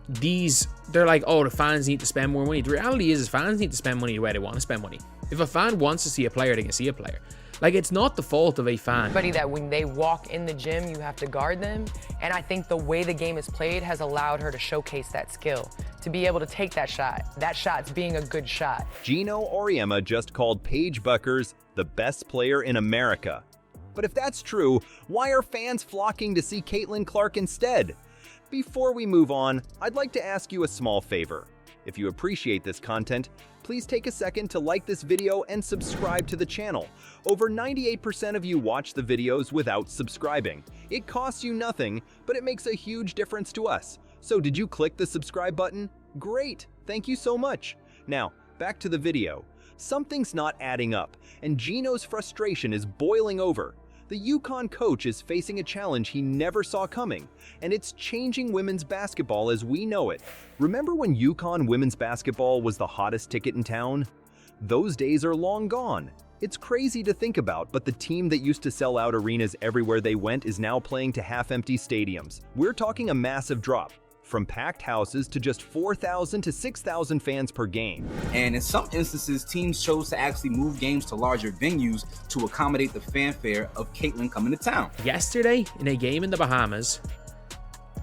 they're like, oh, the fans need to spend more money. The reality is fans need to spend money the way they want to spend money. If a fan wants to see a player, they can see a player. Like, it's not the fault of a fan. Everybody that when they walk in the gym, you have to guard them. And I think the way the game is played has allowed her to showcase that skill, to be able to take that shot. That shot's being a good shot. Geno Auriemma just called Paige Bueckers the best player in America. But if that's true, why are fans flocking to see Caitlin Clark instead? Before we move on, I'd like to ask you a small favor. If you appreciate this content, please take a second to like this video and subscribe to the channel. Over 98% of you watch the videos without subscribing. It costs you nothing, but it makes a huge difference to us. So did you click the subscribe button? Great, thank you so much. Now, back to the video. Something's not adding up, and Geno's frustration is boiling over. The UConn coach is facing a challenge he never saw coming, and it's changing women's basketball as we know it. Remember when UConn women's basketball was the hottest ticket in town? Those days are long gone. It's crazy to think about, but the team that used to sell out arenas everywhere they went is now playing to half-empty stadiums. We're talking a massive drop, from packed houses to just 4,000 to 6,000 fans per game. And in some instances, teams chose to actually move games to larger venues to accommodate the fanfare of Caitlin coming to town. Yesterday, in a game in the Bahamas,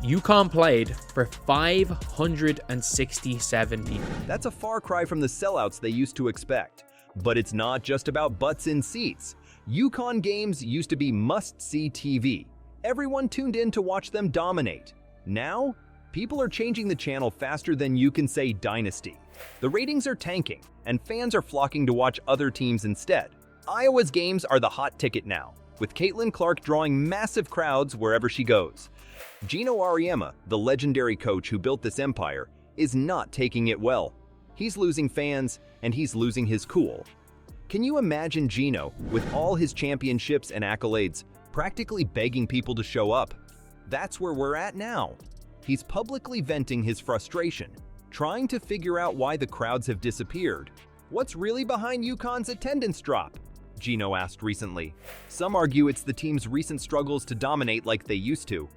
UConn played for 567 people. That's a far cry from the sellouts they used to expect. But it's not just about butts in seats. UConn games used to be must-see TV. Everyone tuned in to watch them dominate. Now, people are changing the channel faster than you can say dynasty. The ratings are tanking, and fans are flocking to watch other teams instead. Iowa's games are the hot ticket now, with Caitlin Clark drawing massive crowds wherever she goes. Geno Auriemma, the legendary coach who built this empire, is not taking it well. He's losing fans, and he's losing his cool. Can you imagine Geno, with all his championships and accolades, practically begging people to show up? That's where we're at now. He's publicly venting his frustration, trying to figure out why the crowds have disappeared. What's really behind UConn's attendance drop? Geno asked recently. Some argue it's the team's recent struggles to dominate like they used to.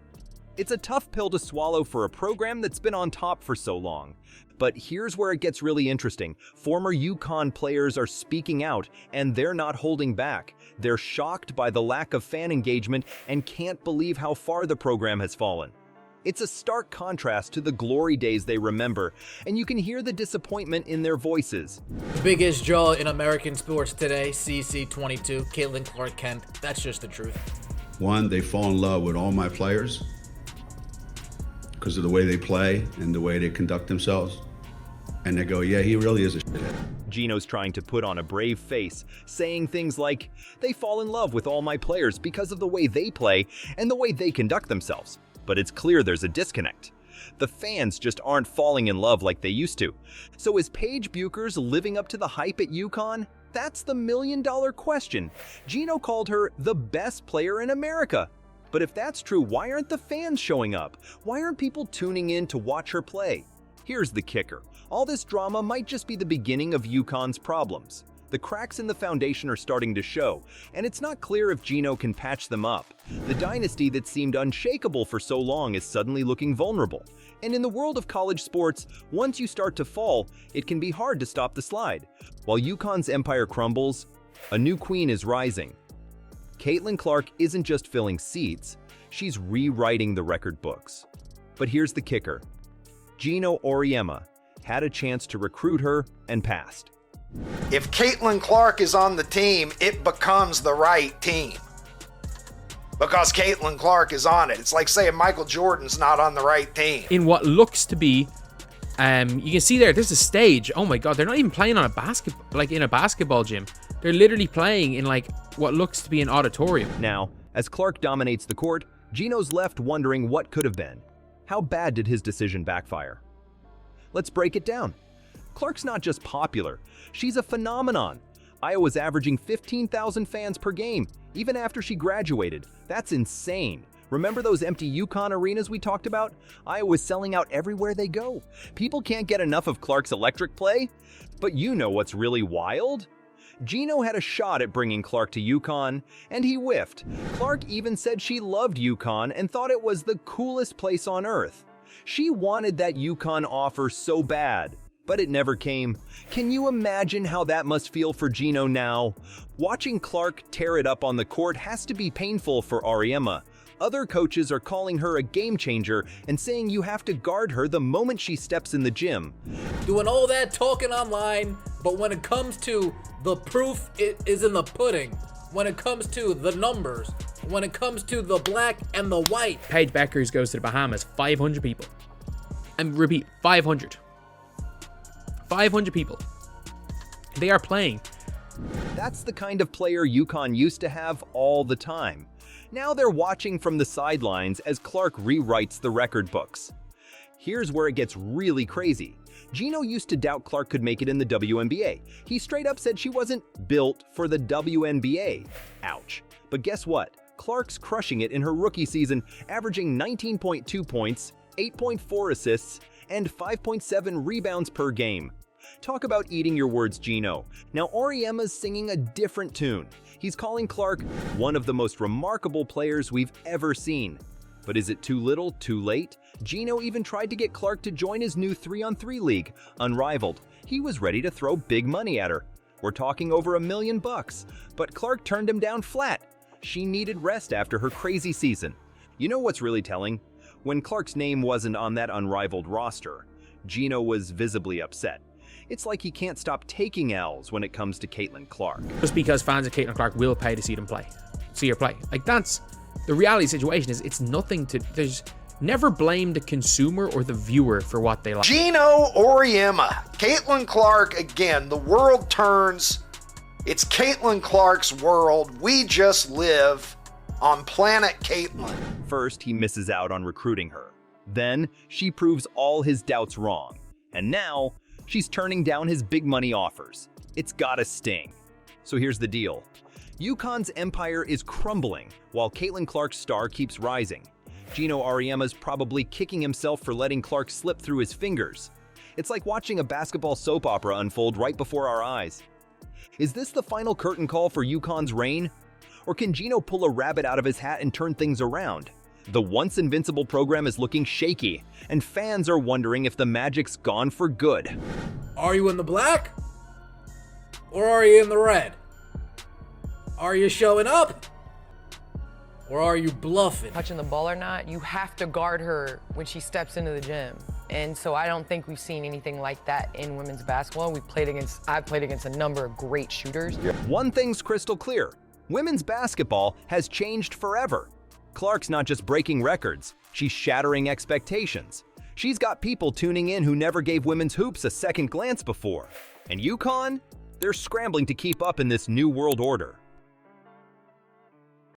It's a tough pill to swallow for a program that's been on top for so long. But here's where it gets really interesting. Former UConn players are speaking out, and they're not holding back. They're shocked by the lack of fan engagement and can't believe how far the program has fallen. It's a stark contrast to the glory days they remember, and you can hear the disappointment in their voices. The biggest draw in American sports today, CC22, Caitlin Clark Kent. That's just the truth. One, they fall in love with all my players because of the way they play and the way they conduct themselves. And they go, yeah, he really is a shithead. Geno's trying to put on a brave face, saying things like, they fall in love with all my players because of the way they play and the way they conduct themselves. But it's clear there's a disconnect. The fans just aren't falling in love like they used to. So is Paige Bueckers living up to the hype at UConn? That's the million-dollar question. Geno called her the best player in America. But if that's true, why aren't the fans showing up? Why aren't people tuning in to watch her play? Here's the kicker. All this drama might just be the beginning of UConn's problems. The cracks in the foundation are starting to show, and it's not clear if Geno can patch them up. The dynasty that seemed unshakable for so long is suddenly looking vulnerable. And in the world of college sports, once you start to fall, it can be hard to stop the slide. While UConn's empire crumbles, a new queen is rising. Caitlin Clark isn't just filling seats, she's rewriting the record books. But here's the kicker. Geno Auriemma had a chance to recruit her and passed. If Caitlin Clark is on the team, it becomes the right team. Because Caitlin Clark is on it. It's like saying Michael Jordan's not on the right team. In what looks to be, you can see there's a stage. Oh my God, they're not even playing on in a basketball gym. They're literally playing in like what looks to be an auditorium. Now, as Clark dominates the court, Geno's left wondering what could have been. How bad did his decision backfire? Let's break it down. Clark's not just popular, she's a phenomenon. Iowa's averaging 15,000 fans per game, even after she graduated. That's insane. Remember those empty UConn arenas we talked about? Iowa's selling out everywhere they go. People can't get enough of Clark's electric play. But you know what's really wild? Geno had a shot at bringing Clark to UConn, and he whiffed. Clark even said she loved UConn and thought it was the coolest place on earth. She wanted that UConn offer so bad, but it never came. Can you imagine how that must feel for Geno now? Watching Clark tear it up on the court has to be painful for Auriemma. Other coaches are calling her a game changer and saying you have to guard her the moment she steps in the gym. Doing all that talking online, but when it comes to the proof, it is in the pudding. When it comes to the numbers, when it comes to the black and the white. Paige Bueckers goes to the Bahamas, 500 people. And repeat, 500. 500 people. They are playing. That's the kind of player UConn used to have all the time. Now they're watching from the sidelines as Clark rewrites the record books. Here's where it gets really crazy. Geno used to doubt Clark could make it in the WNBA. He straight up said she wasn't built for the WNBA. Ouch. But guess what? Clark's crushing it in her rookie season, averaging 19.2 points, 8.4 assists, and 5.7 rebounds per game. Talk about eating your words, Geno. Now Auriemma's singing a different tune. He's calling Clark one of the most remarkable players we've ever seen. But is it too little, too late? Geno even tried to get Clark to join his new 3-on-3 league, Unrivaled. He was ready to throw big money at her. We're talking over $1 million, but Clark turned him down flat. She needed rest after her crazy season. You know what's really telling? When Clark's name wasn't on that Unrivaled roster, Geno was visibly upset. It's like he can't stop taking L's when it comes to Caitlin Clark. Just because fans of Caitlin Clark will pay to see her play. Like, that's the reality situation. Is it's nothing to, there's never blame the consumer or the viewer for what they like. Geno Auriemma, Caitlin Clark again. The world turns. It's Caitlin Clark's world. We just live on planet Caitlin. First, he misses out on recruiting her. Then, she proves all his doubts wrong. And now, she's turning down his big money offers. It's gotta sting. So here's the deal. UConn's empire is crumbling while Caitlin Clark's star keeps rising. Geno Auriemma's probably kicking himself for letting Clark slip through his fingers. It's like watching a basketball soap opera unfold right before our eyes. Is this the final curtain call for UConn's reign? Or can Geno pull a rabbit out of his hat and turn things around? The once invincible program is looking shaky, and fans are wondering if the magic's gone for good. Are you in the black? Or are you in the red? Are you showing up? Or are you bluffing? Touching the ball or not, you have to guard her when she steps into the gym. And so I don't think we've seen anything like that in women's basketball. I've played against a number of great shooters. One thing's crystal clear. Women's basketball has changed forever. Clark's not just breaking records, she's shattering expectations. She's got people tuning in who never gave women's hoops a second glance before. And UConn? They're scrambling to keep up in this new world order.